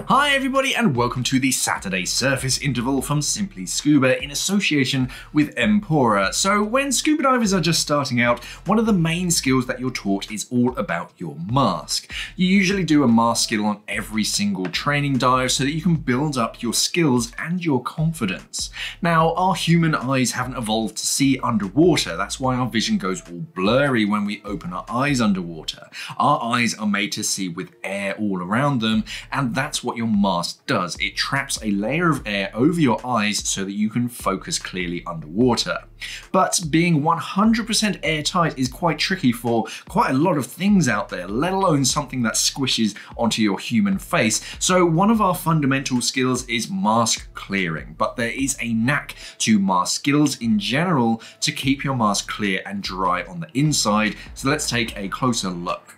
Hi everybody and welcome to the Saturday Surface Interval from Simply Scuba in association with Mpora. So when scuba divers are just starting out, one of the main skills that you're taught is all about your mask. You usually do a mask skill on every single training dive so that you can build up your skills and your confidence. Now, our human eyes haven't evolved to see underwater. That's why our vision goes all blurry when we open our eyes underwater. Our eyes are made to see with air all around them, and that's what your mask does. It traps a layer of air over your eyes so that you can focus clearly underwater. But being 100% airtight is quite tricky for quite a lot of things out there, let alone something that squishes onto your human face. So one of our fundamental skills is mask clearing, but there is a knack to mask skills in general to keep your mask clear and dry on the inside. So let's take a closer look.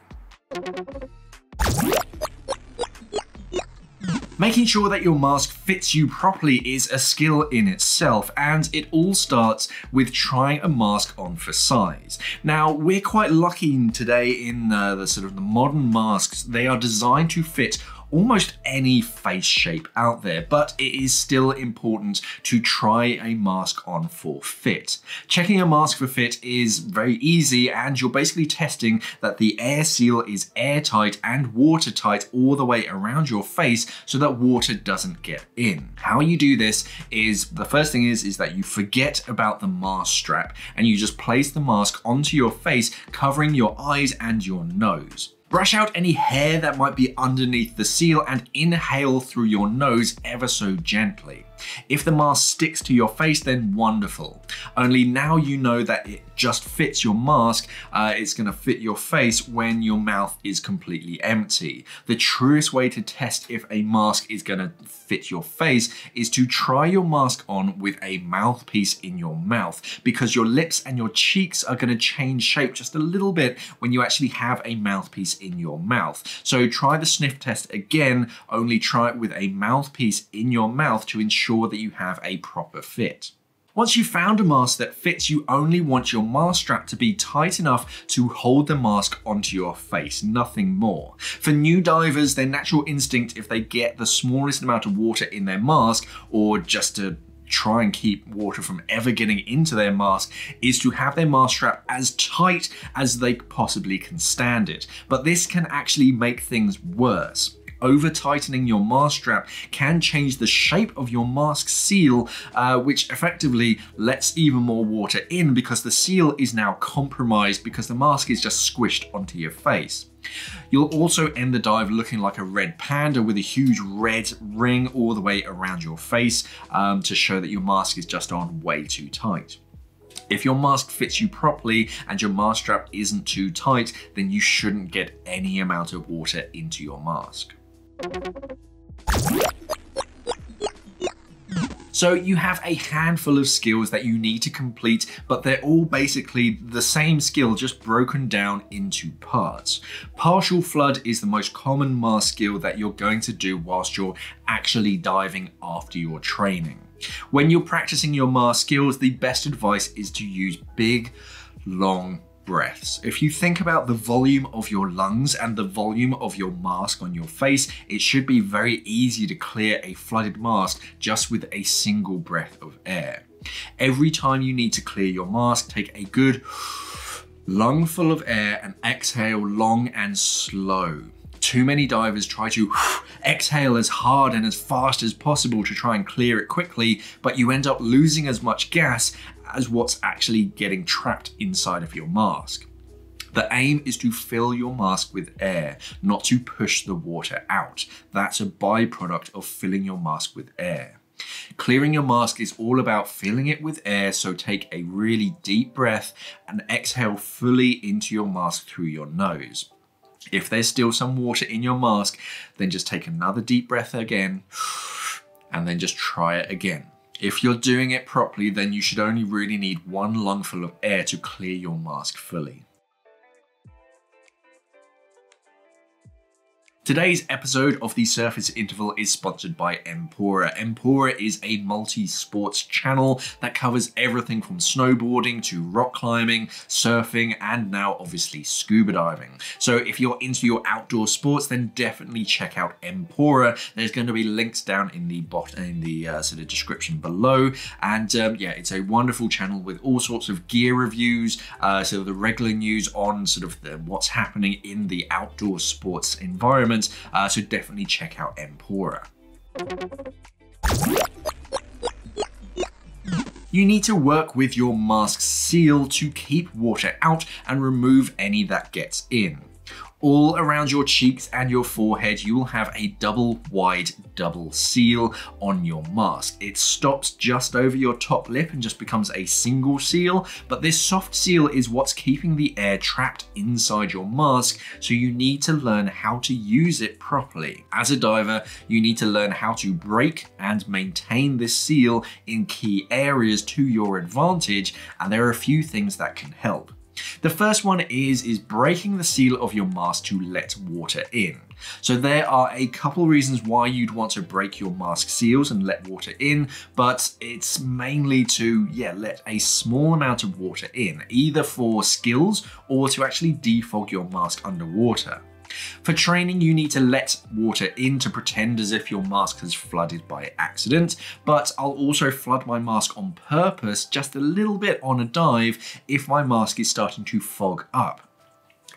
Making sure that your mask fits you properly is a skill in itself, and it all starts with trying a mask on for size. Now, we're quite lucky today in the modern masks. They are designed to fit almost any face shape out there, but it is still important to try a mask on for fit. Checking a mask for fit is very easy, and you're basically testing that the air seal is airtight and watertight all the way around your face so that water doesn't get in. How you do this is, the first thing is that you forget about the mask strap and you just place the mask onto your face, covering your eyes and your nose. Brush out any hair that might be underneath the seal and inhale through your nose ever so gently. If the mask sticks to your face, then wonderful. Only now you know that it just fits your mask, it's gonna fit your face when your mouth is completely empty. The truest way to test if a mask is gonna fit your face is to try your mask on with a mouthpiece in your mouth, because your lips and your cheeks are gonna change shape just a little bit when you actually have a mouthpiece in your mouth. So try the sniff test again, only try it with a mouthpiece in your mouth to ensure that you have a proper fit. Once you've found a mask that fits, you only want your mask strap to be tight enough to hold the mask onto your face, nothing more. For new divers, their natural instinct, if they get the smallest amount of water in their mask, or just to try and keep water from ever getting into their mask, is to have their mask strap as tight as they possibly can stand it. But this can actually make things worse. Over tightening your mask strap can change the shape of your mask seal, which effectively lets even more water in because the seal is now compromised because the mask is just squished onto your face. You'll also end the dive looking like a red panda with a huge red ring all the way around your face to show that your mask is just on way too tight. If your mask fits you properly and your mask strap isn't too tight, then you shouldn't get any amount of water into your mask. So you have a handful of skills that you need to complete, but they're all basically the same skill, just broken down into parts. Partial flood is the most common mask skill that you're going to do whilst you're actually diving after your training. When you're practicing your mask skills, the best advice is to use big, long breaths. If you think about the volume of your lungs and the volume of your mask on your face, it should be very easy to clear a flooded mask just with a single breath of air. Every time you need to clear your mask, take a good lungful of air and exhale long and slow. Too many divers try to exhale as hard and as fast as possible to try and clear it quickly, but you end up losing as much gas as what's actually getting trapped inside of your mask. The aim is to fill your mask with air, not to push the water out. That's a byproduct of filling your mask with air. Clearing your mask is all about filling it with air, so take a really deep breath and exhale fully into your mask through your nose. If there's still some water in your mask, then just take another deep breath again, and then just try it again. If you're doing it properly, then you should only really need one lungful of air to clear your mask fully. Today's episode of the Surface Interval is sponsored by Mpora. Mpora is a multi-sports channel that covers everything from snowboarding to rock climbing, surfing, and now obviously scuba diving. So if you're into your outdoor sports, then definitely check out Mpora. There's going to be links down in the sort of description below. And yeah, it's a wonderful channel with all sorts of gear reviews, so the regular news on sort of what's happening in the outdoor sports environment. So definitely check out Mpora. You need to work with your mask seal to keep water out and remove any that gets in. All around your cheeks and your forehead, you will have a wide double seal on your mask. It stops just over your top lip and just becomes a single seal, but this soft seal is what's keeping the air trapped inside your mask, so you need to learn how to use it properly. As a diver, you need to learn how to break and maintain this seal in key areas to your advantage, and there are a few things that can help. The first one is breaking the seal of your mask to let water in. So there are a couple reasons why you'd want to break your mask seals and let water in, but it's mainly to, let a small amount of water in, either for skills or to actually defog your mask underwater. For training, you need to let water in to pretend as if your mask has flooded by accident, but I'll also flood my mask on purpose just a little bit on a dive if my mask is starting to fog up.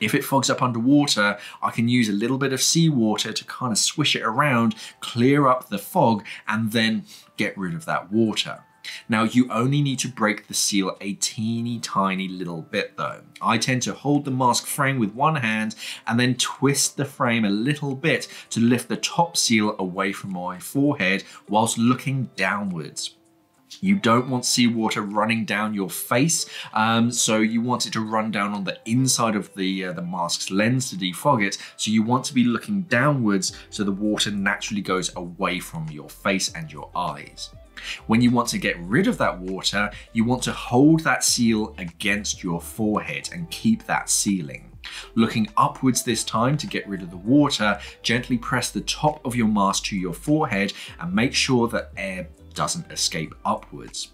If it fogs up underwater, I can use a little bit of seawater to kind of swish it around, clear up the fog, and then get rid of that water. Now, you only need to break the seal a teeny tiny little bit though. I tend to hold the mask frame with one hand and then twist the frame a little bit to lift the top seal away from my forehead whilst looking downwards. You don't want seawater running down your face, so you want it to run down on the inside of the mask's lens to defog it. So you want to be looking downwards so the water naturally goes away from your face and your eyes. When you want to get rid of that water, you want to hold that seal against your forehead and keep that sealing. Looking upwards this time to get rid of the water, gently press the top of your mask to your forehead and make sure that air doesn't escape upwards.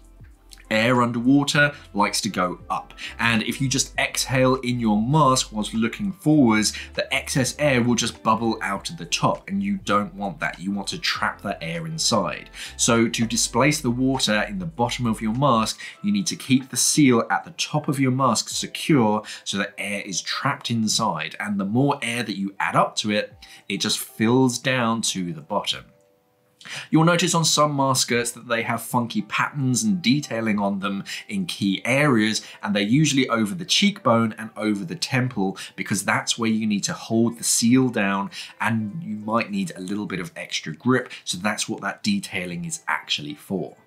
Air underwater likes to go up, and if you just exhale in your mask whilst looking forwards, the excess air will just bubble out of the top, and you don't want that. You want to trap that air inside. So to displace the water in the bottom of your mask, you need to keep the seal at the top of your mask secure so that air is trapped inside, and the more air that you add up to it, it just fills down to the bottom. You'll notice on some mask skirts that they have funky patterns and detailing on them in key areas, and they're usually over the cheekbone and over the temple because that's where you need to hold the seal down and you might need a little bit of extra grip, so that's what that detailing is actually for.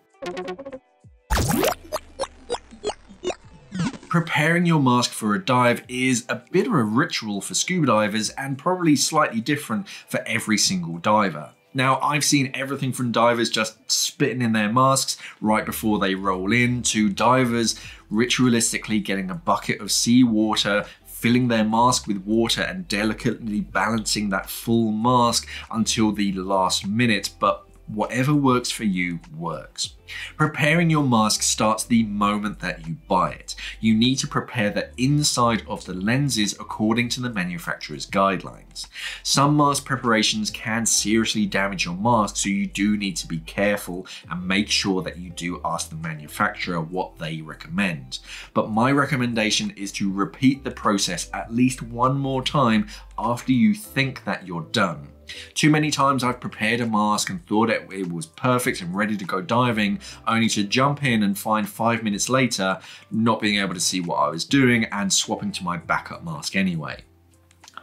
Preparing your mask for a dive is a bit of a ritual for scuba divers and probably slightly different for every single diver. Now, I've seen everything from divers just spitting in their masks right before they roll in, to divers ritualistically getting a bucket of seawater, filling their mask with water and delicately balancing that full mask until the last minute, but whatever works for you works. Preparing your mask starts the moment that you buy it. You need to prepare the inside of the lenses according to the manufacturer's guidelines. Some mask preparations can seriously damage your mask, so you do need to be careful and make sure that you do ask the manufacturer what they recommend. But my recommendation is to repeat the process at least one more time after you think that you're done. Too many times I've prepared a mask and thought it was perfect and ready to go diving, only to jump in and find 5 minutes later not being able to see what I was doing and swapping to my backup mask anyway.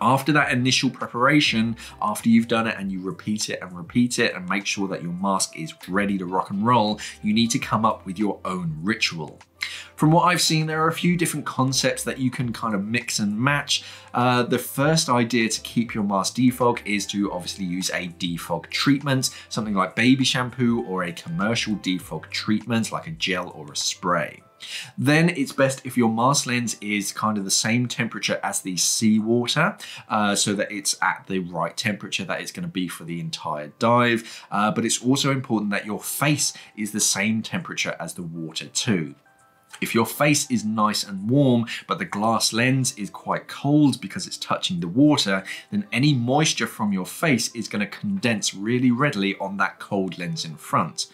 After that initial preparation, after you've done it and you repeat it and make sure that your mask is ready to rock and roll, you need to come up with your own ritual. From what I've seen, there are a few different concepts that you can kind of mix and match. The first idea to keep your mask defog is to obviously use a defog treatment, something like baby shampoo or a commercial defog treatment like a gel or a spray. Then it's best if your mask lens is kind of the same temperature as the seawater, so that it's at the right temperature that it's going to be for the entire dive. But it's also important that your face is the same temperature as the water too. If your face is nice and warm, but the glass lens is quite cold because it's touching the water, then any moisture from your face is going to condense really readily on that cold lens in front.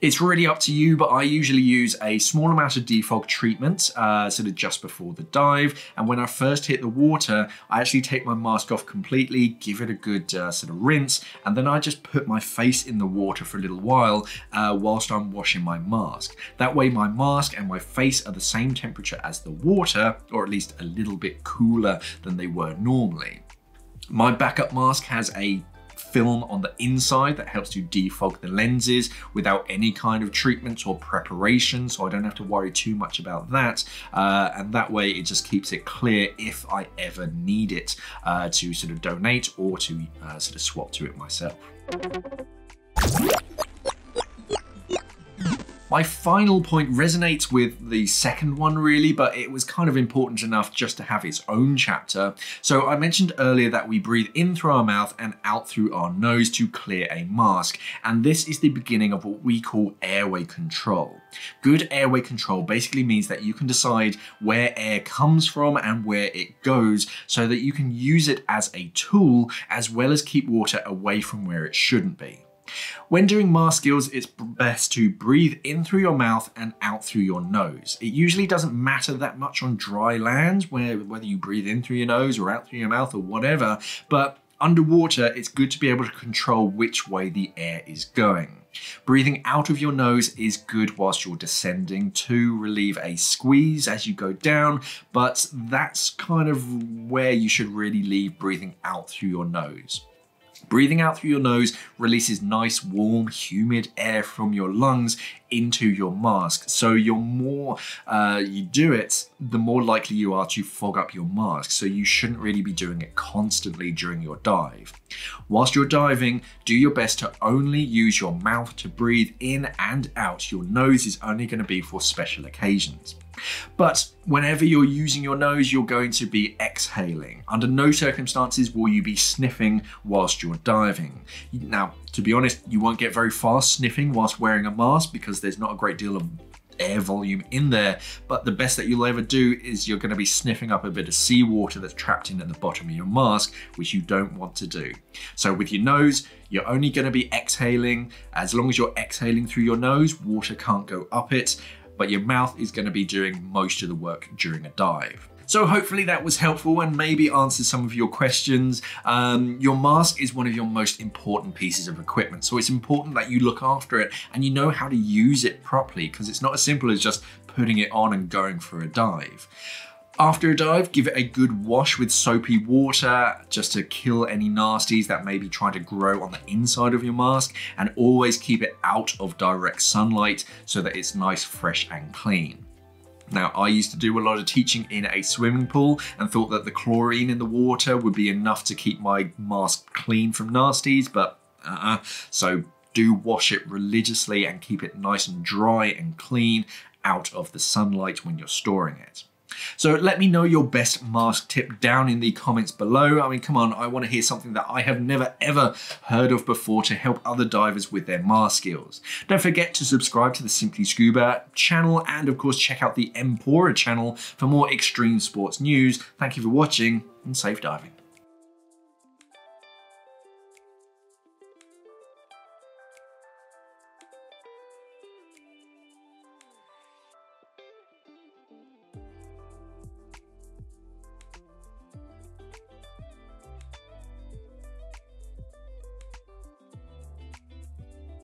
It's really up to you, but I usually use a small amount of defog treatment, sort of just before the dive. And when I first hit the water, I actually take my mask off completely, give it a good sort of rinse, and then I just put my face in the water for a little while whilst I'm washing my mask. That way my mask and my face are the same temperature as the water, or at least a little bit cooler than they were normally. My backup mask has a film on the inside that helps to defog the lenses without any kind of treatment or preparation, so I don't have to worry too much about that, and that way it just keeps it clear if I ever need it to sort of donate or to sort of swap to it myself. My final point resonates with the second one really, but it was kind of important enough just to have its own chapter. So I mentioned earlier that we breathe in through our mouth and out through our nose to clear a mask. And this is the beginning of what we call airway control. Good airway control basically means that you can decide where air comes from and where it goes so that you can use it as a tool as well as keep water away from where it shouldn't be. When doing mask skills, it's best to breathe in through your mouth and out through your nose. It usually doesn't matter that much on dry land, whether you breathe in through your nose or out through your mouth or whatever, but underwater, it's good to be able to control which way the air is going. Breathing out of your nose is good whilst you're descending to relieve a squeeze as you go down, but that's kind of where you should really leave breathing out through your nose. Breathing out through your nose releases nice, warm, humid air from your lungs into your mask. So the more you do it, the more likely you are to fog up your mask. So you shouldn't really be doing it constantly during your dive. Whilst you're diving, do your best to only use your mouth to breathe in and out. Your nose is only going to be for special occasions. But whenever you're using your nose, you're going to be exhaling. Under no circumstances will you be sniffing whilst you're diving. Now, to be honest, you won't get very far sniffing whilst wearing a mask because there's not a great deal of air volume in there, but the best that you'll ever do is you're going to be sniffing up a bit of seawater that's trapped in at the bottom of your mask, which you don't want to do. So with your nose, you're only going to be exhaling. As long as you're exhaling through your nose, water can't go up it, but your mouth is going to be doing most of the work during a dive. So hopefully that was helpful and maybe answers some of your questions. Your mask is one of your most important pieces of equipment, so it's important that you look after it and you know how to use it properly, because it's not as simple as just putting it on and going for a dive. After a dive, give it a good wash with soapy water just to kill any nasties that may be trying to grow on the inside of your mask, and always keep it out of direct sunlight so that it's nice, fresh and clean. Now, I used to do a lot of teaching in a swimming pool and thought that the chlorine in the water would be enough to keep my mask clean from nasties, but so do wash it religiously and keep it nice and dry and clean out of the sunlight when you're storing it. So let me know your best mask tip down in the comments below. I mean, come on, I want to hear something that I have never ever heard of before to help other divers with their mask skills. Don't forget to subscribe to the Simply Scuba channel and of course check out the Mpora channel for more extreme sports news. Thank you for watching and safe diving.